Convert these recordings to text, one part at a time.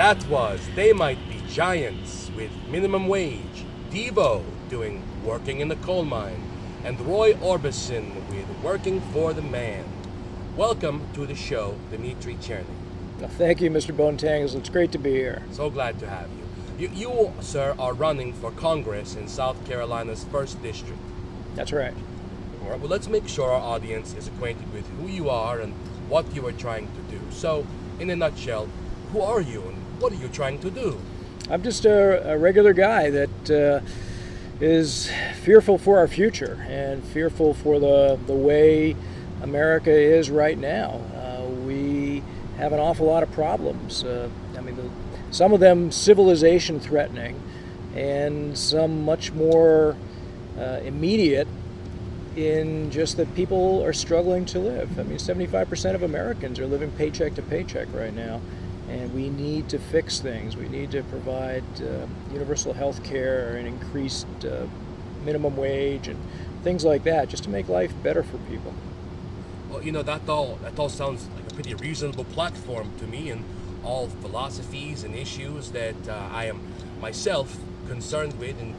That was They Might Be Giants with Minimum Wage, Devo doing Working in the Coal Mine, and Roy Orbison with Working for the Man. Welcome to the show, Dimitri, Cherny. Well, thank you, Mr. Bonetangles. It's great to be here. So glad to have you. You, sir, are running for Congress in South Carolina's 1st District. That's right. All right, well, let's make sure our audience is acquainted with who you are and what you are trying to do. So, in a nutshell, who are you and what are you trying to do? I'm just a regular guy that is fearful for our future and fearful for the way America is right now. We have an awful lot of problems. Some of them civilization threatening and some much more immediate in just that people are struggling to live. 75% of Americans are living paycheck to paycheck right now. And we need to fix things. We need to provide universal health care and increased minimum wage and things like that, just to make life better for people. Well, that all sounds like a pretty reasonable platform to me, and all philosophies and issues that I am myself concerned with, and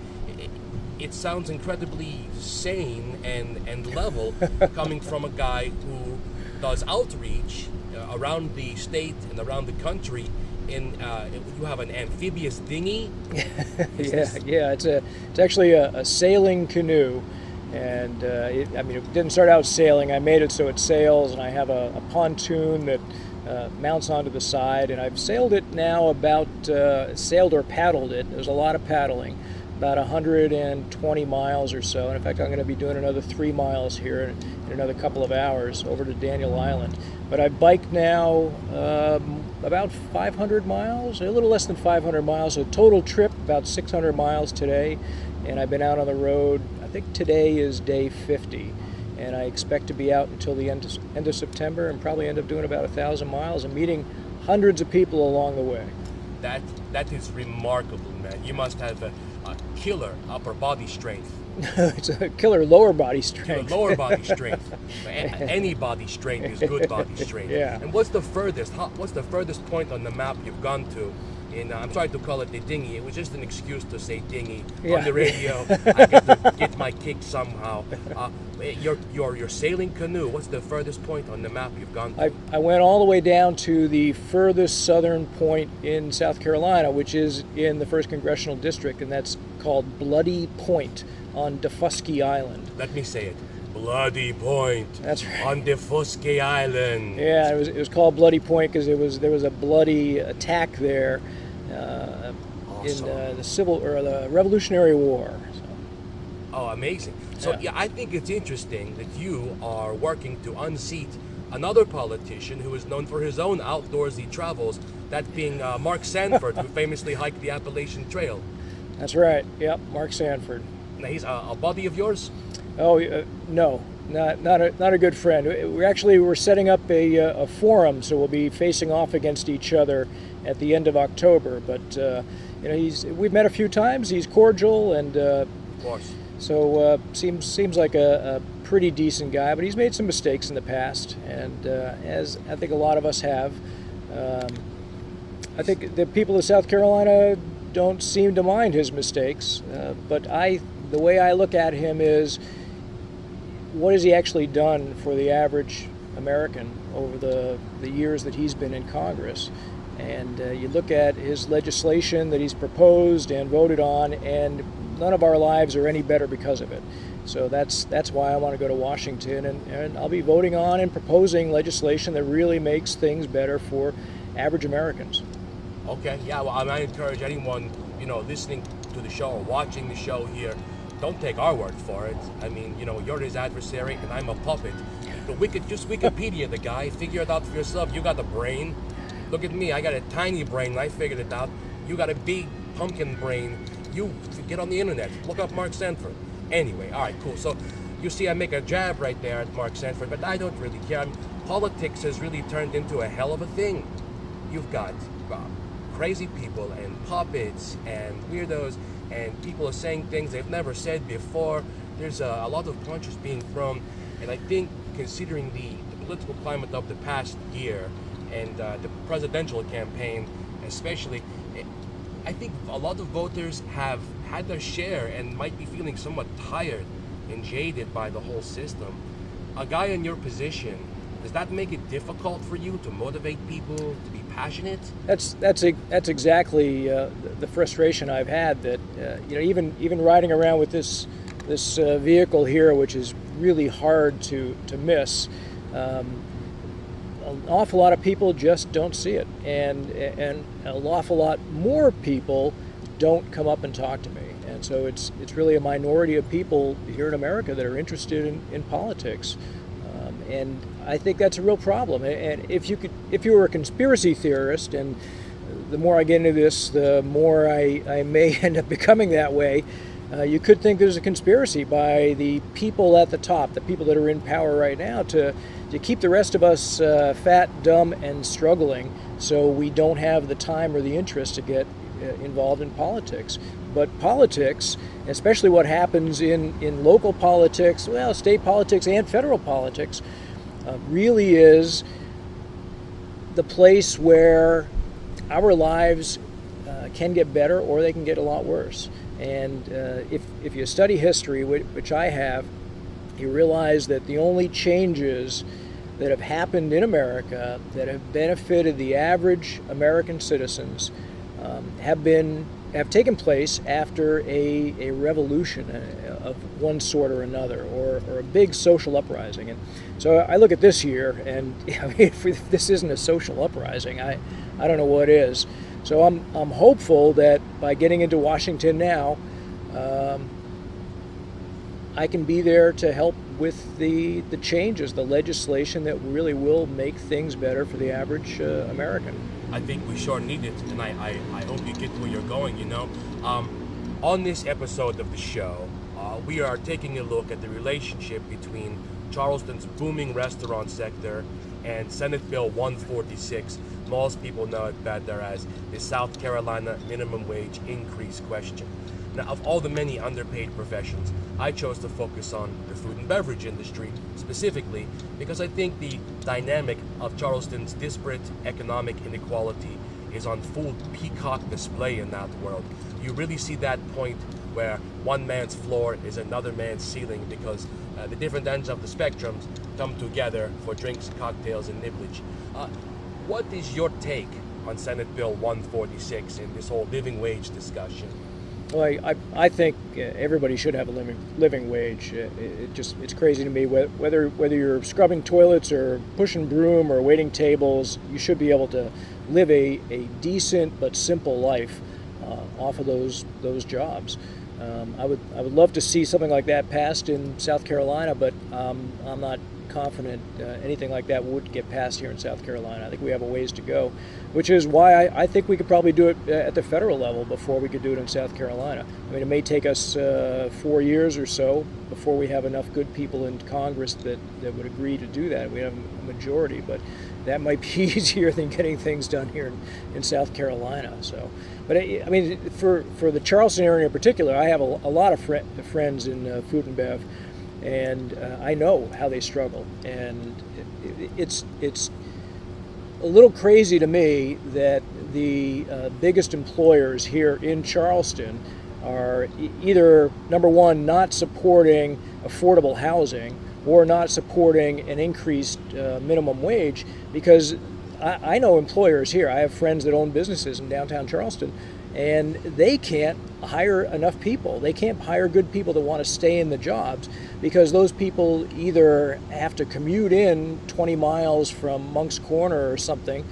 it sounds incredibly sane and level coming from a guy who does outreach around the state and around the country. You have an amphibious dinghy. Yeah. It's actually a sailing canoe, and it didn't start out sailing. I made it so it sails, and I have a pontoon that mounts onto the side, and I've sailed it now sailed or paddled it. There's a lot of paddling, about 120 miles or so. And in fact, I'm going to be doing another 3 miles here in another couple of hours over to Daniel Island. But I biked now about 500 miles, a little less than 500 miles. So total trip about 600 miles today. And I've been out on the road, I think today is day 50. And I expect to be out until the end of September and probably end up doing about 1,000 miles and meeting hundreds of people along the way. That is remarkable, man. You must have a killer upper body strength. It's a killer lower body strength. Lower body strength. Any body strength is good body strength. Yeah. And what's the furthest point on the map you've gone to? I'm trying to call it the dinghy. It was just an excuse to say dinghy on the radio. I get to get my kick somehow. Your sailing canoe. What's the furthest point on the map you've gone to? I went all the way down to the furthest southern point in South Carolina, which is in the 1st Congressional District, and that's called Bloody Point on Defusky Island. Let me say it. Bloody Point. That's right. On Defusky Island. Yeah, it was called Bloody Point because there was a bloody attack there Awesome. in the Revolutionary War. So. Oh, amazing. So yeah, I think it's interesting that you are working to unseat another politician who is known for his own outdoorsy travels, that being Mark Sanford, who famously hiked the Appalachian Trail. That's right. Yep, Mark Sanford. Now, he's a buddy of yours? Oh no, not a good friend. We're setting up a forum, so we'll be facing off against each other at the end of October. But we've met a few times. He's cordial, and of course. So seems like a pretty decent guy. But he's made some mistakes in the past, and as I think a lot of us have. I think the people of South Carolina don't seem to mind his mistakes, but the way I look at him is, what has he actually done for the average American over the years that he's been in Congress? And you look at his legislation that he's proposed and voted on, and none of our lives are any better because of it. So that's why I want to go to Washington, and I'll be voting on and proposing legislation that really makes things better for average Americans. Okay, yeah, well, I encourage anyone, listening to the show or watching the show here, don't take our word for it. You're his adversary and I'm a puppet. But just Wikipedia the guy, figure it out for yourself. You got the brain. Look at me, I got a tiny brain and I figured it out. You got a big pumpkin brain. You get on the internet, look up Mark Sanford. Anyway, all right, cool. So you see I make a jab right there at Mark Sanford, but I don't really care. Politics has really turned into a hell of a thing. You've got crazy people and puppets and weirdos, and people are saying things they've never said before. There's a lot of punches being thrown, and I think considering the political climate of the past year and the presidential campaign, especially. I think a lot of voters have had their share and might be feeling somewhat tired and jaded by the whole system. A guy in your position, does that make it difficult for you to motivate people to be passionate? That's exactly the frustration I've had. That even riding around with this vehicle here, which is really hard to miss. An awful lot of people just don't see it, and an awful lot more people don't come up and talk to me. And so it's really a minority of people here in America that are interested in politics, and I think that's a real problem. And if you were a conspiracy theorist, and the more I get into this, the more I may end up becoming that way. You could think there's a conspiracy by the people at the top, the people that are in power right now, to keep the rest of us fat, dumb, and struggling, so we don't have the time or the interest to get involved in politics. But politics, especially what happens in local politics, well, state politics and federal politics, really is the place where our lives can get better or they can get a lot worse. And if you study history, which I have, you realize that the only changes that have happened in America that have benefited the average American citizens have taken place after a revolution of one sort or another, or a big social uprising. And so I look at this year, and I mean, if this isn't a social uprising, I don't know what is. So I'm hopeful that by getting into Washington now, I can be there to help with the changes, the legislation that really will make things better for the average American. I think we sure need it, and I hope you get where you're going, On this episode of the show, we are taking a look at the relationship between Charleston's booming restaurant sector and Senate Bill 146. Most people know it better as the South Carolina minimum wage increase question. Now, of all the many underpaid professions, I chose to focus on the food and beverage industry specifically because I think the dynamic of Charleston's disparate economic inequality is on full peacock display in that world. You really see that point where one man's floor is another man's ceiling because the different ends of the spectrum come together for drinks, cocktails, and nibblage. What is your take on Senate Bill 146 and this whole living wage discussion? Well, I think everybody should have a living wage. It's crazy to me whether you're scrubbing toilets or pushing broom or waiting tables, you should be able to live a decent but simple life off of those jobs. I would love to see something like that passed in South Carolina, but I'm not confident anything like that would get passed here in South Carolina. I think we have a ways to go, which is why I think we could probably do it at the federal level before we could do it in South Carolina. I mean, it may take us 4 years or so before we have enough good people in Congress that would agree to do that. We have a majority, but that might be easier than getting things done here in South Carolina. So, but I mean, for the Charleston area in particular, I have a lot of friends in food and bev, and I know how they struggle, and it's a little crazy to me that the biggest employers here in Charleston are either, number one, not supporting affordable housing or not supporting an increased minimum wage, because I know employers here. I have friends that own businesses in downtown Charleston, and they can't hire enough people. They can't hire good people that want to stay in the jobs because those people either have to commute in 20 miles from Monk's Corner or something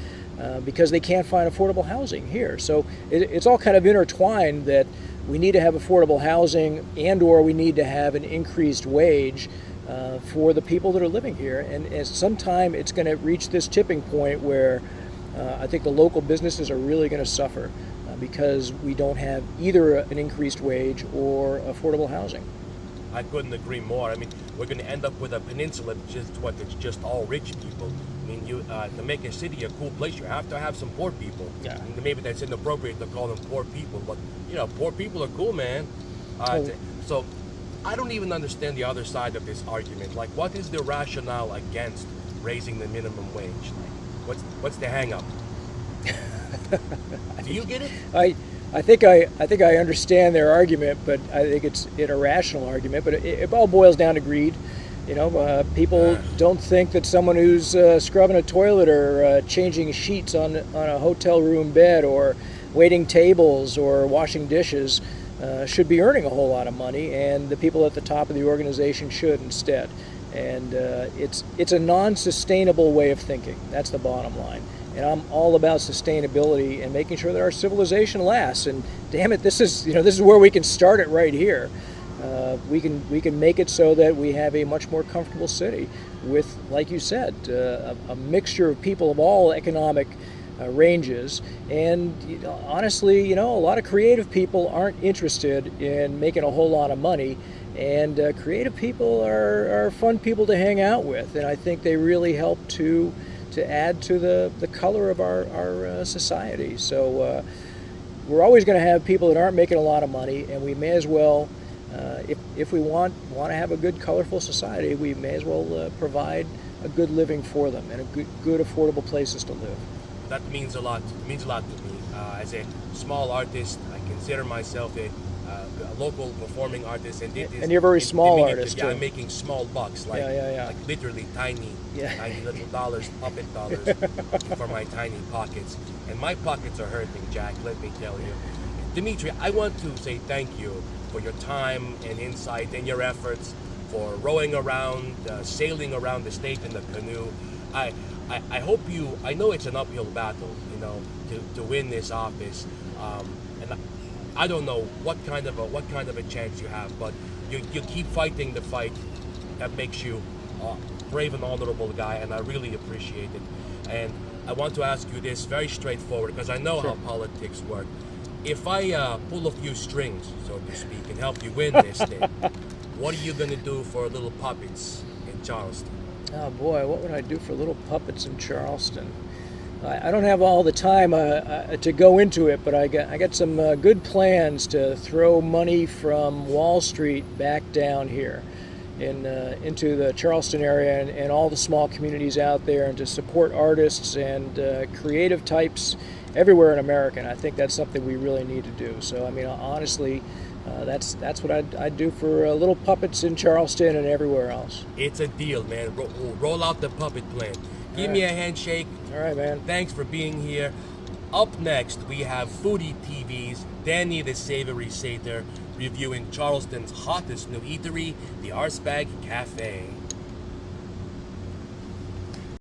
because they can't find affordable housing here. So it's all kind of intertwined that we need to have affordable housing and or we need to have an increased wage for the people that are living here. And sometime it's going to reach this tipping point where I think the local businesses are really going to suffer because we don't have either an increased wage or affordable housing. I couldn't agree more. I mean, we're going to end up with a peninsula that's just all rich people. I mean, to make a city a cool place, you have to have some poor people. Yeah. And maybe that's inappropriate to call them poor people, but poor people are cool, man. So I don't even understand the other side of this argument. Like, what is the rationale against raising the minimum wage? Like, what's the hang up? Do you get it? I think I understand their argument, but I think it's an irrational argument. But it all boils down to greed. People don't think that someone who's scrubbing a toilet or changing sheets on a hotel room bed or waiting tables or washing dishes should be earning a whole lot of money, and the people at the top of the organization should instead. And it's a non-sustainable way of thinking. That's the bottom line. And I'm all about sustainability and making sure that our civilization lasts. And damn it, this is where we can start it right here. We can make it so that we have a much more comfortable city with, like you said, a mixture of people of all economic ranges. And honestly, a lot of creative people aren't interested in making a whole lot of money. And creative people are fun people to hang out with, and I think they really help to add to the color of our society. So we're always going to have people that aren't making a lot of money, and we may as well, if we want to have a good, colorful society, we may as well provide a good living for them and a good affordable places to live. That means a lot. It means a lot to me. As a small artist, I consider myself a local performing artist, and you're a very small artist too. too. I'm making small bucks, like literally tiny little dollars, puppet dollars for my tiny pockets. And my pockets are hurting, Jack. Let me tell you, Dimitri. I want to say thank you for your time and insight and your efforts for rowing around, sailing around the state in the canoe. I hope you. I know it's an uphill battle, to win this office, and I don't know what kind of a chance you have, but you keep fighting the fight. That makes you a brave and honorable guy, and I really appreciate it. And I want to ask you this very straightforward, because I know how politics work. If I pull a few strings, so to speak, and help you win this thing, what are you going to do for little puppets in Charleston? Oh boy, what would I do for little puppets in Charleston? I don't have all the time to go into it, but I got some good plans to throw money from Wall Street back down here into the Charleston area and all the small communities out there, and to support artists and creative types everywhere in America. And I think that's something we really need to do. So I mean, honestly, that's what I'd do for little puppets in Charleston and everywhere else. It's a deal, man. Roll out the puppet plan. Give me a handshake. All right, man. Thanks for being here. Up next, we have Foodie TV's Danny the Savory Satyr reviewing Charleston's hottest new eatery, the Arsbag Cafe.